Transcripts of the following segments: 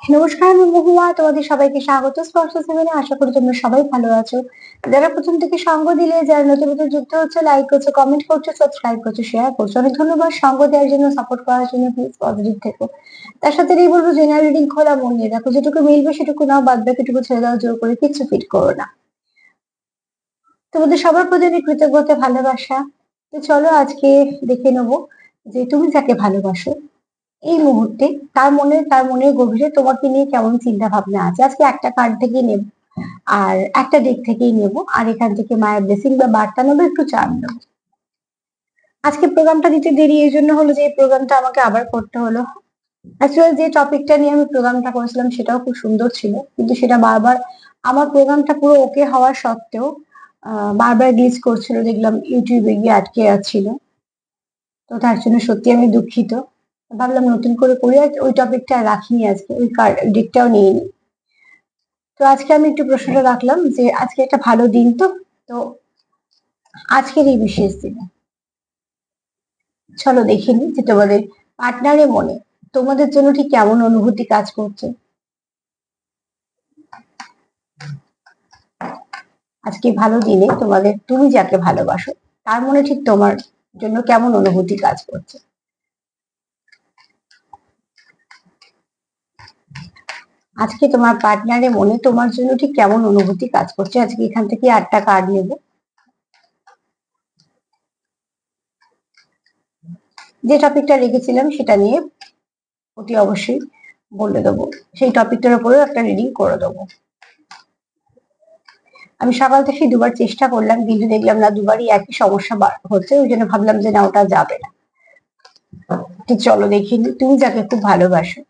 নমস্কার, আমি মহুয়া। তোমাদের সবাইকে স্বাগত স্পর্শ সেভেনে। আশা করি তোমরা সবাই ভালো আছো। যারা প্রথম থেকে সঙ্গ দিলে, যারা নতুন নতুন যুক্ত হচ্ছে, লাইক করছো, কমেন্ট করছো, সাবস্ক্রাইব করছো, শেয়ার করছো, অনেক ধন্যবাদ। সঙ্গ দেওয়ার জন্য, সাপোর্ট করার জন্য। প্লিজ পজিটিভ থেকো। তার সাথে এই বলবো, জেনারেল রিডিং খোলা মন নিয়ে দেখো, যেটুকু মিলবে সেটুকু নাও, বাদ বাকিটুকু ছেড়ে দাও, জোর করে কিচ্ছু ফিট করো না। তোমাদের সবার প্রতি আমি কৃতজ্ঞতা, ভালোবাসা। তো চলো আজকে দেখে নেবো যে তুমি যাকে ভালোবাসো এই মুহূর্তে তার মনের গভীরে তোমাকে নিয়ে কেমন চিন্তা ভাবনা আছে। আজকে একটা কার্ড থেকেই নেব, আর একটা দিক থেকেই নেব, আর এখান থেকে মায়ের ব্লেসিং বা বার্তা নেবো, একটু চান নেবো। আজকে প্রোগ্রামটা দিতে দেরি এই জন্য হলো যে এই প্রোগ্রামটা আমাকে আবার করতে হলো। অ্যাকচুয়ালি যে টপিকটা নিয়ে আমি প্রোগ্রামটা করেছিলাম সেটাও খুব সুন্দর ছিল, কিন্তু সেটা বারবার আমার প্রোগ্রামটা পুরো ওকে হওয়ার সত্ত্বেও বারবার গ্লিচ করছিল, দেখলাম ইউটিউবে গিয়ে আটকে যাচ্ছিল। তো তার জন্য সত্যি আমি দুঃখিত। ভাবলাম নতুন করে করি, আর ওই টপিকটা রাখিনি, আজকে ওই কার্ড দিকটাও নিয়ে নি। তো আজকে আমি একটু প্রশ্নটা রাখলাম যে আজকে একটা ভালো দিন। তো তো আজকের এই বিশেষ দিনে চলো দেখে নি যে তোমাদের পার্টনারের মনে তোমাদের জন্য ঠিক কেমন অনুভূতি কাজ করছে। আজকে ভালো দিনে তুমি যাকে ভালোবাসো তার মনে ঠিক তোমার জন্য কেমন অনুভূতি কাজ করছে। আজকে তোমার পার্টনারের মনে তোমার জন্য ঠিক কেমন অনুভূতি কাজ করছে। আজকে এখান থেকে 8টা কার্ড নেব। যে টপিকটা রেখেছিলাম সেটা নিয়ে অতি অবশ্যই বলে দেবো, সেই টপিকটার উপরেও একটা রিডিং করে দেবো। আমি সকাল থেকে দুবার চেষ্টা করলাম, কিন্তু দেখলাম না, দুবারই একই সমস্যা হচ্ছে। ওই জন্য ভাবলাম যে না, ওটা যাবে না। ঠিক চলো দেখিনি, তুমি যাকে খুব ভালোবাসো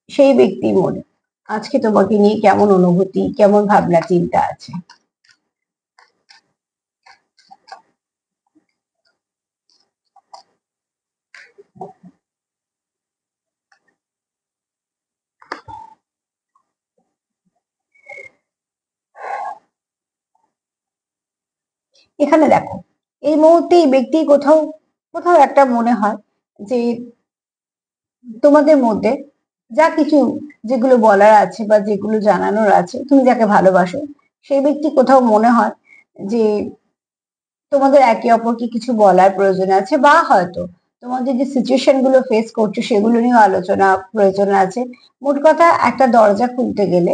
সেই ব্যক্তির মনে আজকে তোমাকে নিয়ে কেমন অনুভূতি, কেমন ভাবনা চিন্তা আছে। এখানে দেখো, এই মুহূর্তে এই ব্যক্তি কোথাও কোথাও একটা মনে হয় যে তোমাদের মধ্যে যা কিছু, যেগুলো বলার আছে বা যেগুলো জানানোর আছে, তুমি যাকে ভালোবাসো সেই ব্যক্তি কোথাও মনে হয় যে তোমাদের একে অপরকে কিছু বলার প্রয়োজন আছে, বা হয়তো তোমাদের যে সিচুয়েশন গুলো ফেস করছো সেগুলো নিয়ে আলোচনা প্রয়োজন আছে। মোট কথা, একটা দরজা খুলতে গেলে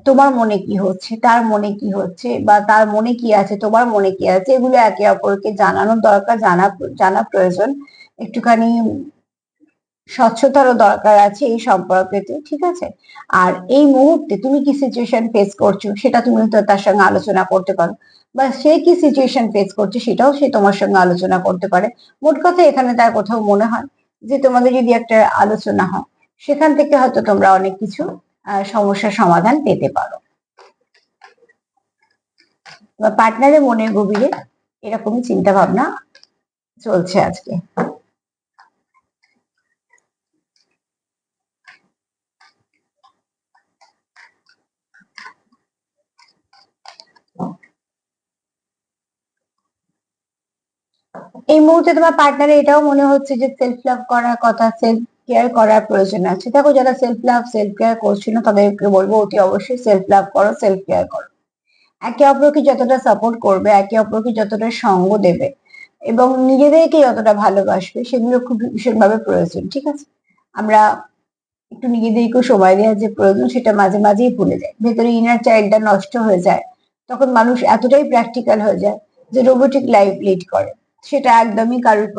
তোমার মনে কি হচ্ছে, তার মনে কি হচ্ছে, বা তার মনে কি আছে, তোমার মনে কি আছে, এগুলো একে অপরকে জানানোর দরকার, জানা জানা প্রয়োজন। একটুখানি স্বচ্ছতারও দরকার আছে এই সম্পর্কেতে, ঠিক আছে? আর এই মুহূর্তে তুমি কি সিচুয়েশন ফেস করছো সেটা তুমি তো তার সঙ্গে আলোচনা করতে পারো, বা সে কি সিচুয়েশন ফেস করছে সেটাও সে তোমার সঙ্গে আলোচনা করতে পারে। মোট কথা, এখানে তার কোথাও মনে হয় যে তোমাদের যদি একটা আলোচনা হয়, সেখান থেকে হয়তো তোমরা অনেক কিছু সমস্যার সমাধান পেতে পারো। বা পার্টনারের মনের গভীরে এরকমই চিন্তা ভাবনা চলছে আজকে। এই মুহূর্তে তোমার পার্টনারে এটাও মনে হচ্ছে যে সেলফ লাভ করার কথা, সেলফ কেয়ার করার প্রয়োজন আছে। দেখো, যারা সেলফ লাভ সেলফ কেয়ার করছে না তাদেরকে বলবো অতি অবশ্যই সেলফ লাভ করো, সেলফ কেয়ার করো। একে অপরকে যতটা সাপোর্ট করবে, একে অপরকে যতটা সঙ্গ দেবে, এবং নিজেদেরকে যতটা ভালোবাসবে, সেগুলো খুব ভীষণভাবে প্রয়োজন, ঠিক আছে? আমরা একটু নিজেদেরকেও সময় দেওয়ার যে প্রয়োজন সেটা মাঝে মাঝেই ভুলে যায়, ভেতরে ইনার চাইল্ডটা নষ্ট হয়ে যায়। তখন মানুষ এতটাই প্র্যাকটিক্যাল হয়ে যায় যে রোবোটিক লাইফ লিড করে। সেটা একদমই কারোর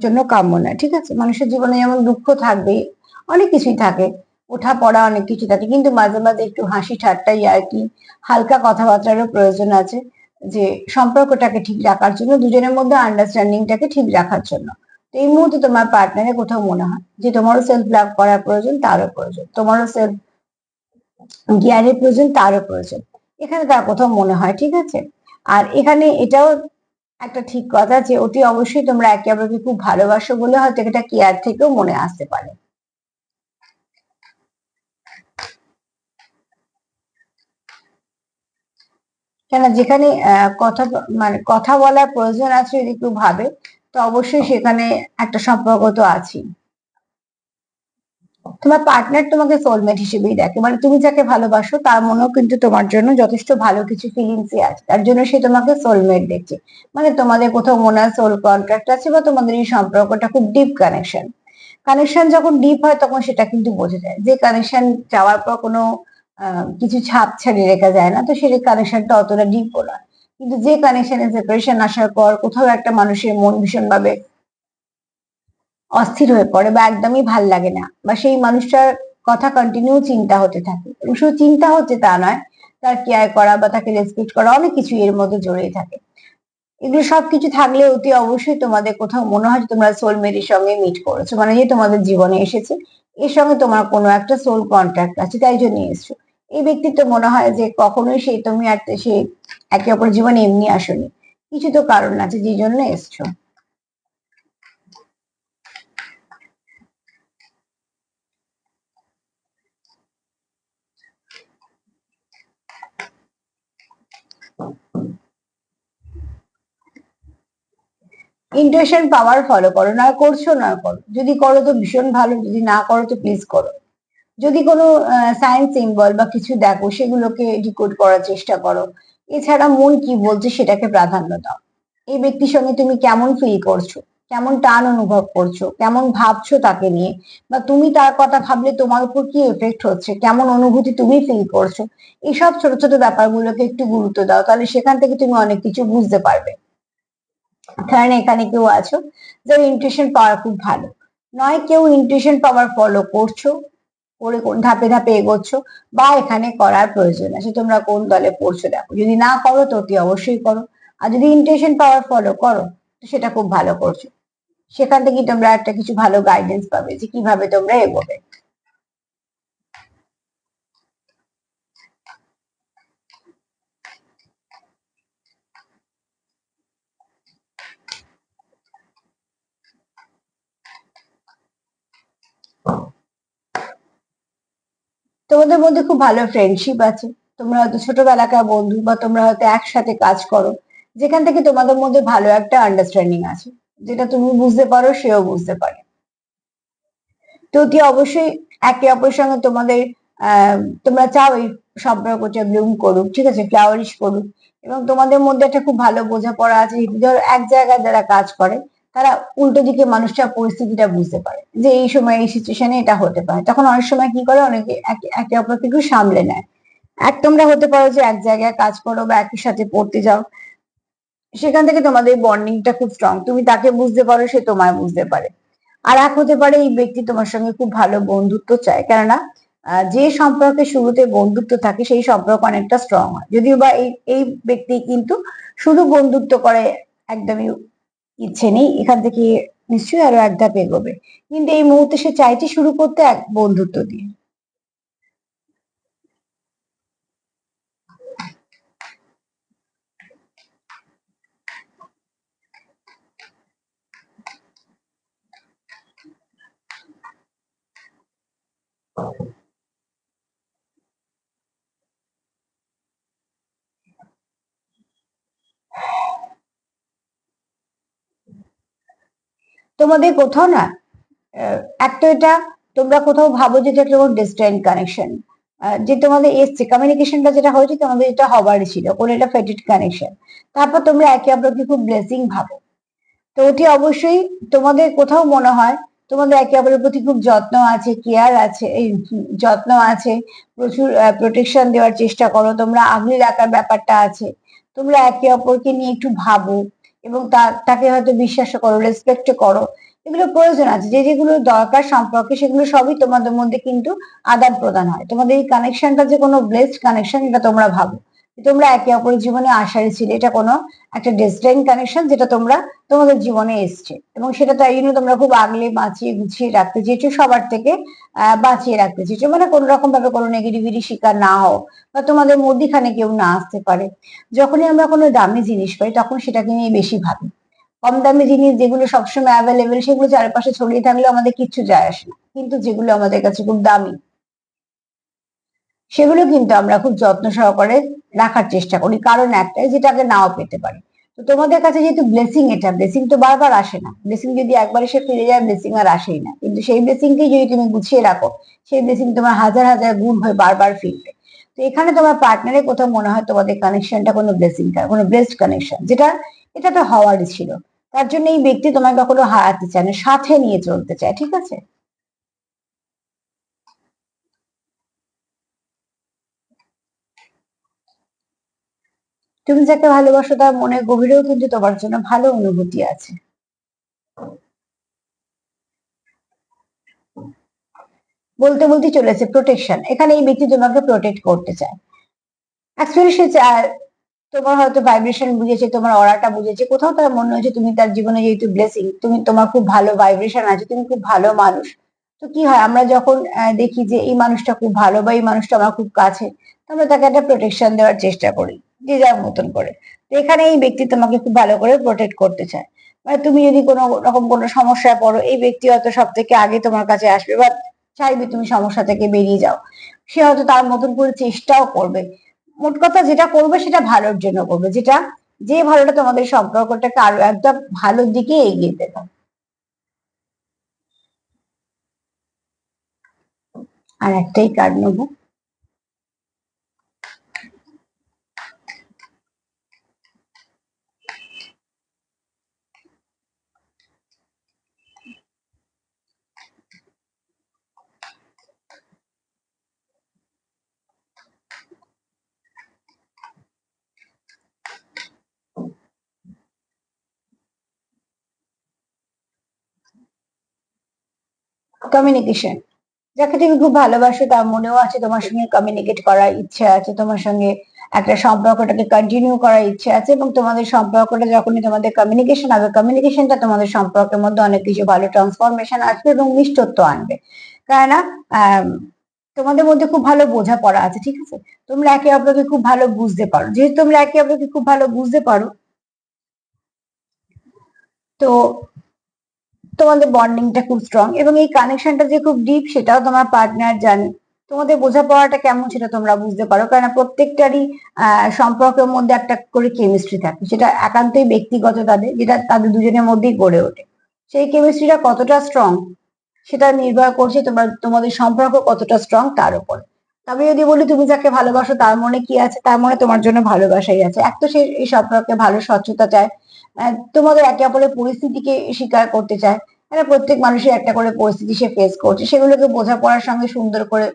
জন্য কাম্য না, ঠিক আছে? মানুষের জীবনে যেমন দুঃখ থাকবে, অনেক কিছুই থাকে, ওঠা পড়া অনেক কিছু থাকে, কিন্তু মাঝে মাঝে একটু হাসি ঠাট্টা, ইয়ার্কি, হালকা কথাবার্তারও প্রয়োজন আছে, যে সম্পর্কটাকে ঠিক রাখার জন্য, দুজনের মধ্যে আন্ডারস্ট্যান্ডিংটাকে ঠিক রাখার জন্য। তো এই মুহূর্তে তোমার পার্টনারের কোথাও মনে হয় যে তোমারও সেলফ লাভ করার প্রয়োজন, তারও প্রয়োজন, তোমারও সেলফ জ্ঞানের প্রয়োজন, তারও প্রয়োজন। এখানে তার কোথাও মনে হয়, ঠিক আছে? আর এখানে এটাও একটা ঠিক কথা যে অতি অবশ্যই তোমরা একে অপরকে খুব ভালোবাসো বলে হয়তো এটা কেয়ার থেকেও মনে আসতে পারে। কেন, যেখানে কথা বলার প্রয়োজন আছে, যদি কেউ ভাবে, তো অবশ্যই সেখানে একটা সম্পর্ক তো আছেই। তোমার পার্টনার তোমাকে সোলমেট হিসেবেই দেখে, মানে তুমি যাকে ভালোবাসো তার মনেও কিন্তু তোমার জন্য যথেষ্ট ভালো কিছু ফিলিংসই আছে, তার জন্য সে তোমাকে সোলমেট দেখছে। মানে তোমাদের কোথাও মনে হয় সোল কন্ট্রাক্ট আছে, বা তোমাদের এই সম্পর্কটা খুব ডিপ কানেকশন। কানেকশন যখন ডিপ হয় তখন সেটা কিন্তু বোঝা যায়, যে কানেকশন যাওয়ার পর কোনো কিছু ছাপ ছাড়িয়ে রেখা যায় না, তো সেই কানেকশনটা অতটা ডিপ না। কিন্তু যে কানেকশনে সেপারেশন আসার পর কোথাও একটা মানুষের মন ভীষণ ভাবে অস্থির হয়ে পড়ে, বা একদমই ভাল লাগে না, বা সেই মানুষটার কথা কন্টিনিউ চিন্তা হতে থাকে, এবং শুধু চিন্তা হচ্ছে তা নয়, তার কেয়ার করা বা তাকে রেসপেক্ট করা অনেক কিছু এর মধ্যে জড়িয়ে থাকে। এগুলো সবকিছু থাকলে অতি অবশ্যই তোমাদের কোথাও মনে হয় যে তোমরা সোলমেটের সঙ্গে মিট করেছো, মানে যে তোমাদের জীবনে এসেছে, এর সঙ্গে তোমার কোনো একটা সোল কন্ট্রাক্ট আছে, তাই জন্য এসছো। এই ব্যক্তির তো মনে হয় যে কখনোই সেই তুমি আর সে একে অপরের জীবনে এমনি আসোনি, কিছু তো কারণ আছে যে জন্য এসছো। ইন্টুইশন পাওয়ার ফলো করো, না করছো না করো, যদি করো তো ভীষণ ভালো, যদি না করো তো প্লিজ করো। যদি কোনো সায়েন্স সিম্বল বা কিছু দেখো সেগুলোকে ডিকোড করার চেষ্টা করো। এছাড়া মন কি বলছে সেটাকে প্রাধান্য দাও। এই ব্যক্তির সঙ্গে তুমি কেমন ফিল করছো, কেমন টান অনুভব করছো, কেমন ভাবছো তাকে নিয়ে, বা তুমি তার কথা ভাবলে তোমার উপর কি এফেক্ট হচ্ছে, কেমন অনুভূতি তুমি ফিল করছো, এইসব ছোট ছোট ব্যাপারগুলোকে একটু গুরুত্ব দাও, তাহলে সেখান থেকে তুমি অনেক কিছু বুঝতে পারবে। কারণ এখানে কেউ আছো যার ইনটুইশন পাওয়ার খুব ভালো, নয় কেউ ইনটুইশন পাওয়ার ফলো করছো, করে কোন ধাপে ধাপে এগোচ্ছো, বা এখানে করার প্রয়োজন আছে, তোমরা কোন দলে পড়ছো দেখো, যদি না করো তো অতি অবশ্যই করো। আর যদি ইনটুইশন পাওয়ার ফলো করো তো সেটা খুব ভালো করছো, সেখান থেকে তোমরা একটা কিছু ভালো গাইডেন্স পাবে যে কিভাবে তোমরা এগোবে। তোমাদের মধ্যে খুব ভালো ফ্রেন্ডশিপ আছে, তোমরা হয়তো ছোটবেলাকার বন্ধু, বা তোমরা হয়তো একসাথে কাজ করো, যেখান থেকে তোমাদের মধ্যে ভালো একটা আন্ডারস্ট্যান্ডিং আছে, যেটা তুমি বুঝতে পারো সেও বুঝতে পারে। তো অতি অবশ্যই একে অপরের সঙ্গে তোমাদের আহ তোমরা চাও এই সম্পর্কটা ব্লুম করুক, ঠিক আছে, ফ্লাওয়ারিশ করুক, এবং তোমাদের মধ্যে একটা খুব ভালো বোঝাপড়া আছে। ধরো এক জায়গায় যারা কাজ করে, তারা উল্টো দিকে মানুষটা পরিস্থিতিটা বুঝতে পারে যে এই সময় এই সিচুয়েশনে এটা হতে পারে, তখন অনেক সময় কি করে, অনেকে একে অপরকে একটু সামলে নেয়। এক তোমরা হতে পারো যে এক জায়গায় কাজ করো বা একই সাথে পড়তে যাও, সেখান থেকে তোমাদের বন্ডিংটা খুব স্ট্রং, তুমি তাকে বুঝতে পারো, সে তোমায় বুঝতে পারে। আর এক হতে পারে এই ব্যক্তি তোমার সঙ্গে খুব ভালো বন্ধুত্ব চায়, কেননা যে সম্পর্কে শুরুতে বন্ধুত্ব থাকে সেই সম্পর্ক অনেকটা স্ট্রং হয়, যদিও বা এই এই ব্যক্তি কিন্তু শুধু বন্ধুত্ব করে একদমই ইচ্ছে নেই, এখান থেকে নিশ্চয়ই আরো এক ধাপ এগোবে, কিন্তু এই মুহূর্তে সে চাইছে শুরু করতে এক বন্ধুত্ব দিয়ে। তোমাদের কোথাও না একটা এটা, তোমরা কোথাও ভাবো যে এটা কেমন ডিস্ট্যান্ট কানেকশন, যে তোমাদের এসছে কমিউনিকেশনটা যেটা হয়েছে তোমাদের এটা হবারই ছিল, কোন এটা ফেটেড কানেকশন, তারপর তোমরা একে অপরকে খুব ব্লেসিং ভাবো। তো ওটি অবশ্যই তোমাদের কোথাও মনে হয় তোমাদের একে অপরের প্রতি খুব যত্ন আছে, কেয়ার আছে, এই যত্ন আছে, প্রচুর প্রোটেকশন দেওয়ার চেষ্টা করো, তোমরা আগলে রাখার ব্যাপারটা আছে, তোমরা একে অপরকে নিয়ে একটু ভাবো, এবং তাকে হয়তো বিশ্বাস করো, রেসপেক্ট করো। এগুলো প্রয়োজন আছে, যে যেগুলো দরকার সম্পর্কে সেগুলো সবই তোমাদের মধ্যে কিন্তু আদান প্রদান হয়, তোমাদের এই কানেকশনটা যে কোনো ব্লেসড কানেকশন এটা তোমরা ভাবো, তোমরা একে অপরের জীবনে আসারই ছিল, এটা কোনো একটা ডিস্টেন্ট কানেকশন যেটা তোমরা তোমাদের জীবনে এসছে, এবং সেটা তাই জন্য তোমরা খুব আগলে বাঁচিয়ে গুছিয়ে রাখতে চেয়েছো, সবার থেকে বাঁচিয়ে রাখতে চেয়েছো, মানে কোনো রকম ভাবে কোনো নেগেটিভিটি শিকার না হও, বা তোমাদের মধ্যিখানে কেউ না আসতে পারে। যখনই আমরা কোনো দামি জিনিস পাই তখন সেটাকে নিয়ে বেশি ভাবি, কম দামি জিনিস যেগুলো সবসময় অ্যাভেলেবেল সেগুলো চারপাশে ছড়িয়ে থাকলে আমাদের কিচ্ছু যায় আসে না, কিন্তু যেগুলো আমাদের কাছে খুব দামি সেগুলো কিন্তু আমরা খুব যত্ন সহকারে রাখার চেষ্টা করি, কারণ একটাই, যেটাকে নাও পেতে পারি। তো তোমাদের কাছে যেহেতু ব্লেসিং, এটা ব্লেসিং তো বারবার আসে না, ব্লেসিং যদি একবার এসে ফিরে যায় ব্লেসিং আর আসেই না, কিন্তু সেই ব্লেসিংকে যদি তুমি গুছিয়ে রাখো সেই ব্লেসিং তোমার হাজার হাজার গুণ হয়ে বারবার ফিরবে। তো এখানে তোমার পার্টনারের কোথাও মনে হয় তোমাদের কানেকশনটা কোনো ব্লেসিং, কোনো বেস্ট কানেকশন, যেটা এটা তো হওয়ারই ছিল। তার জন্য এই ব্যক্তি তোমাকে কখনো হারাতে চায় না, সাথে নিয়ে চলতে চায়, ঠিক আছে? তুমি যাকে ভালোবাসো তার মনের গভীরেও কিন্তু তোমার জন্য ভালো অনুভূতি আছে। বলতে বলতে চলেছে প্রোটেকশন, এখানে এই ব্যক্তি তোমাকে প্রোটেক্ট করতে চায়। অ্যাকচুয়ালি সে তোমার হয়তো ভাইব্রেশন বুঝেছে, তোমার অরাটা বুঝেছে, কোথাও তার মনে হয়েছে তুমি তার জীবনে যেহেতু ব্লেসিং, তুমি তোমার খুব ভালো ভাইব্রেশন আছে, তুমি খুব ভালো মানুষ। তো কি হয়, আমরা যখন দেখি যে এই মানুষটা খুব ভালো বা এই মানুষটা আমার খুব কাছে, তো আমরা তাকে একটা প্রোটেকশন দেওয়ার চেষ্টা করি, যে যার মতন করে। তো এখানে এই ব্যক্তি তোমাকে খুব ভালো করে প্রোটেক্ট করতে চায়। মানে তুমি যদি কোনো রকম কোনো সমস্যায় পড়ো, এই ব্যক্তি হয়তো সব থেকে আগে তোমার কাছে আসবে বা চাইবে তুমি সমস্যা থেকে বেরিয়ে যাও। সে হয়তো তার মতন করে চেষ্টাও করবে। মোট কথা যেটা করবে সেটা ভালোর জন্য করবে, যেটা যে ভালোটা তোমাদের সম্পর্কটাকে আরো একটা ভালোর দিকে এগিয়ে দেবে। আর একটাই কার্ড নেবো। কমিউনিকেশন, যাকে তুমি খুব ভালোবাসো তার মনেও আছে তোমার সঙ্গে কমিউনিকেট করার ইচ্ছা আছে, তোমার সঙ্গে একটা সম্পর্কটাকে কন্টিনিউ করার ইচ্ছা আছে, এবং তোমাদের সম্পর্কটা যখনই তোমাদের কমিউনিকেশন হবে, কমিউনিকেশনটা তোমাদের সম্পর্কের মধ্যে অনেক কিছু ভালো ট্রান্সফরমেশন আসবে এবং মিষ্টত্ব আনবে। কেননা আহ তোমাদের মধ্যে খুব ভালো বোঝাপড়া আছে, ঠিক আছে? তোমরা একে অপরকে খুব ভালো বুঝতে পারো, যেহেতু তোমরা একে অপরকে খুব ভালো বুঝতে পারো, তো তোমাদের বন্ডিংটা খুব স্ট্রং এবং এই কানেকশনটা যে খুব ডিপ সেটাও তোমার পার্টনার জানে। তোমাদের বোঝাপড়াটা কেমন সেটা তোমরা বুঝতে পারো, কারণ প্রত্যেকটারই সম্পর্কের মধ্যে একটা করে কেমিস্ট্রি থাকে, সেটা একান্তই ব্যক্তিগত, তাদের যেটা তাদের দুজনের মধ্যেই গড়ে ওঠে। সেই কেমিস্ট্রিটা কতটা স্ট্রং সেটা নির্ভর করছে তোমাদের সম্পর্ক কতটা স্ট্রং তার উপর। তবে যদি বলি তুমি যাকে ভালোবাসো তার মনে কি আছে, তার মনে তোমার জন্য ভালোবাসাই আছে। এক তো সে এই সম্পর্কে ভালো স্বচ্ছতা চায়, তোমাদের একে অপরের পরিস্থিতিকে স্বীকার করতে চায়। মানে প্রত্যেক মানুষের একটা করে পরিস্থিতি সে ফেস করছে, সেগুলোকে বোঝাপড়ার সঙ্গে সুন্দর করে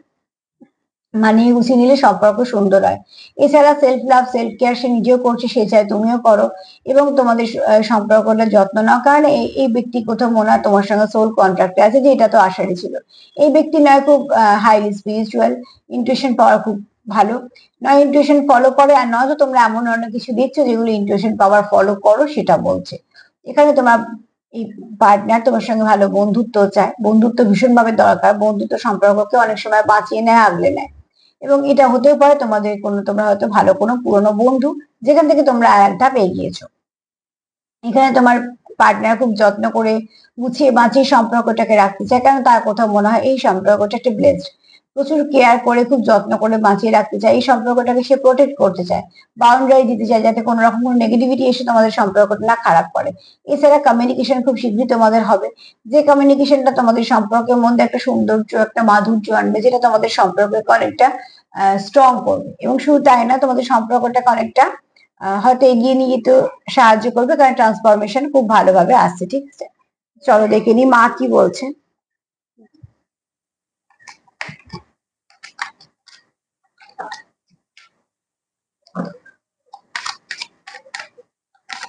মানিয়ে গুছিয়ে নিলে সম্পর্ক সুন্দর হয়। এছাড়া সেলফ লাভ সেলফ কেয়ার সে নিজেও করছে, সে চায় তুমিও করো এবং তোমাদের সম্পর্কটা যত্ন নাও, কারণ এই ব্যক্তি কোথাও মনে হয় তোমার সঙ্গে সোল কন্ট্রাক্টে আছে, যে এটা তো আশারই ছিল। এই ব্যক্তি নয় খুব হাইলি স্পিরিচুয়াল, ইনটুইশন পাওয়ার খুব ভালো, নয় ইনটুইশন ফলো করে, আর নয়তো তোমরা এমন অনেক কিছু দেখছো যেগুলো ইনটুইশন পাওয়ার ফলো করো সেটা বলছে। এখানে তোমার এই পার্টনার তোমার সঙ্গে ভালো বন্ধুত্ব চায়, বন্ধুত্ব ভীষণভাবে দরকার, বন্ধুত্ব সম্পর্ককে অনেক সময় বাঁচিয়ে নেয়, আগলে নেয়। এবং এটা হতেও পারে তোমাদের কোনো, তোমরা হয়তো ভালো কোনো পুরনো বন্ধু, যেখান থেকে তোমরা আর এক ধাপ এগিয়েছো। এখানে তোমার পার্টনার খুব যত্ন করে গুছিয়ে বাঁচিয়ে সম্পর্কটাকে রাখতে চায়, কারণ তার কোথাও মনে হয় এই সম্পর্কটা একটা ব্লেসড। প্রচুর কেয়ার করে খুব যত্ন করে বাঁচিয়ে রাখতে চায়, এই সম্পর্কটাকে সে প্রোটেক্ট করতে চায়, বাউন্ডারি দিতে চায়, যাতে কোনো রকম কোনো নেগেটিভিটি এসে তোমাদের সম্পর্কটা না খারাপ করে। এছাড়া কমিউনিকেশন খুব শীঘ্রই তোমাদের হবে, যে কমিউনিকেশনটা তোমাদের সম্পর্কের মধ্যে একটা সৌন্দর্য একটা মাধুর্য আনবে, যেটা তোমাদের সম্পর্ককে অনেকটা স্ট্রং করবে। এবং শুধু তাই না, তোমাদের সম্পর্কটাকে অনেকটা হয়তো এগিয়ে নিয়ে যেতে সাহায্য করবে, কারণ ট্রান্সফরমেশন খুব ভালোভাবে আসছে, ঠিক আছে? চলো দেখে নি মা কি বলছে।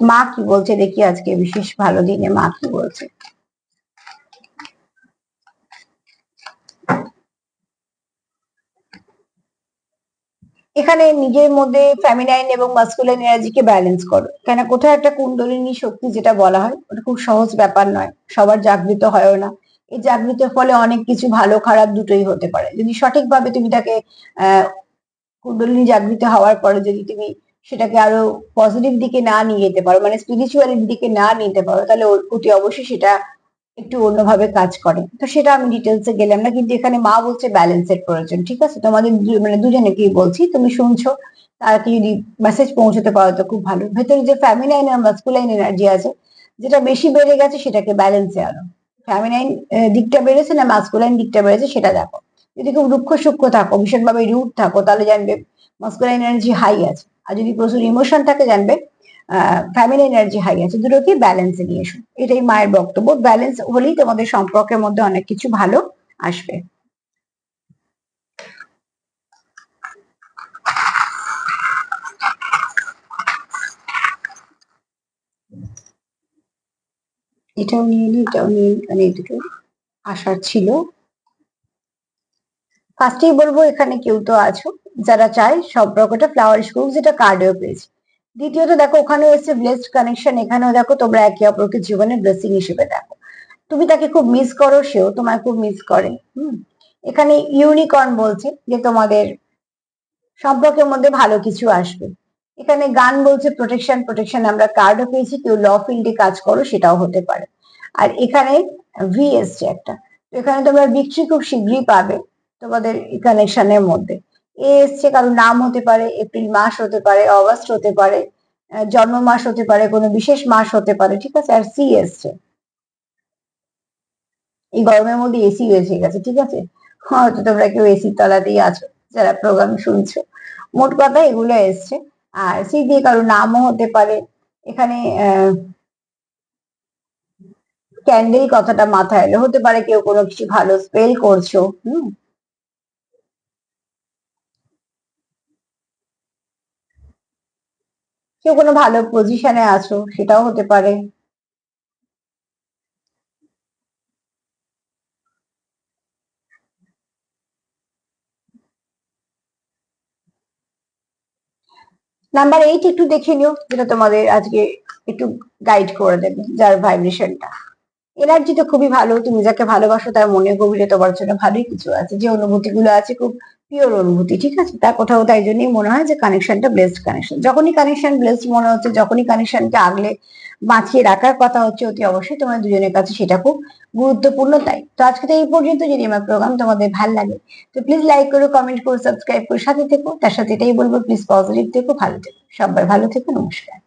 মা কি বলছে দেখি, আজকে বিশেষ ভালো দিনে মা কি বলছে। এখানে নিজের মধ্যে ফ্যামিনাইন এবং মাস্কুলাইন এনার্জিকে ব্যালেন্স করো, কেন কোথাও একটা কুণ্ডলিনী শক্তি যেটা বলা হয় ওটা খুব সহজ ব্যাপার নয়, সবার জাগৃত হয়ও না। এই জাগৃতের ফলে অনেক কিছু ভালো খারাপ দুটোই হতে পারে, যদি সঠিকভাবে তুমি তাকে আহ কুণ্ডলিনী জাগৃত হওয়ার পরে যদি তুমি সেটাকে আরো পজিটিভ দিকে না নিয়ে যেতে পারো, মানে স্পিরিচুয়াল দিকে না নিতে পারো, তাহলে অতি অবশ্যই সেটা একটু অন্যভাবে কাজ করে, তো সেটা আমি ডিটেলসে গেলাম না, কিন্তু এখানে মা বলছে ব্যালেন্সের প্রয়োজন। ঠিক আছে, তোমাদের মানে দুজনেকেই বলছি, তুমি শুনছো, তাকে যদি মেসেজ পৌঁছতে পারো তো খুব ভালো। ভেতরে যে ফ্যামিনাইন আর মাস্কুলাইন এনার্জি আছে, যেটা বেশি বেড়ে গেছে সেটাকে ব্যালেন্সে আনো। ফ্যামিনাইন দিকটা বেড়েছে না মাস্কুলাইন দিকটা বেড়েছে সেটা দেখো। যদি খুব রুক্ষ সূক্ষ্ম থাকো, ভীষণভাবে রুট থাকো, তাহলে জানবে মাস্কুলাইন এনার্জি হাই আছে। আর যদি প্রচুর ইমোশন থাকে, জানবে ফ্যামিলি এনার্জি হাই আছে। দুটোকে ব্যালেন্সে নিয়ে এসো, এটাই মায়ের বক্তব্য। ব্যালেন্স হলেই তোমাদের সম্পর্কের মধ্যে অনেক কিছু ভালো আসবে। এটাও নিয়ে নি, এটাও নিয়ে নি, মানে দুটো আসার ছিল। ফার্স্টেই বলবো, এখানে কেউ তো আছো যারা চায় সম্পর্কটা ফ্লাওয়ারিশ করুক, যেটা কার্ডেও পেয়েছে। দ্বিতীয়ত দেখো, ওখানেও এসছে ব্লেসড কানেকশন, এখানেও দেখো তোমরা একে অপরকে জীবনে ব্লেসিং হিসেবে দেখো। তুমি তাকে খুব মিস করো, সেও তোমায় খুব মিস করে। এখানে ইউনিকর্ন বলছে যে তোমাদের সম্পর্কের মধ্যে ভালো কিছু আসবে। এখানে গান বলছে প্রোটেকশন, প্রোটেকশন আমরা কার্ডও পেয়েছি, কেউ ল ফিল্ডে কাজ করো সেটাও হতে পারে। আর এখানে ভি এসছে একটা, তো এখানে তোমরা ভিক্টরি খুব শীঘ্রই পাবে তোমাদের কানেকশনের মধ্যে। এ এসছে, কারোর নাম হতে পারে, এপ্রিল মাস হতে পারে, অগস্ট হতে পারে, জন্ম মাস হতে পারে, কোনো বিশেষ মাস হতে পারে। ঠিক আছে, আর সি এসছে, এই গরমের মধ্যে এসি এসে গেছে। ঠিক আছে, হয়তো তোমরা কেউ এসির তলাতেই আছো যারা প্রোগ্রাম শুনছো। মোট কথা এগুলো এসছে। আর সি দিয়ে কারো নামও হতে পারে। এখানে ক্যান্ডেল কথাটা মাথায় এলো, হতে পারে কেউ কোনো কিছু ভালো স্পেল করছো। কেউ কোনো ভালো পজিশনে আছো, সেটাও হতে পারে। নাম্বার 8 একটু দেখে নিও, যেটা তোমাদের আজকে একটু গাইড করে দেবে, যার ভাইব্রেশনটা এনার্জি তো খুবই ভালো। তুমি যাকে ভালোবাসো তার মনে গভীরে তোমার জন্য ভালোই কিছু আছে, যে অনুভূতি গুলো আছে খুব পিওর অনুভূতি। ঠিক আছে, তার কোথাও তাই জন্যই মনে হয় যে কানেকশনটা ব্লেসড কানেকশন। যখনই কানেকশন ব্লেসড মনে হচ্ছে, যখনই কানেকশনকে আগলে বাঁচিয়ে রাখার কথা হচ্ছে, অতি অবশ্যই তোমার দুজনের কাছে সেটা খুব গুরুত্বপূর্ণ। তাই তো আজকে তো এই পর্যন্ত। যদি আমার প্রোগ্রাম তোমাদের ভালো লাগে তো প্লিজ লাইক করো, কমেন্ট করো, সাবস্ক্রাইব করো, সাথে থেকো। তার সাথে এটাই বলবো, প্লিজ পজিটিভ থেকো, ভালো থেকো, সবাই ভালো থেকো, নমস্কার।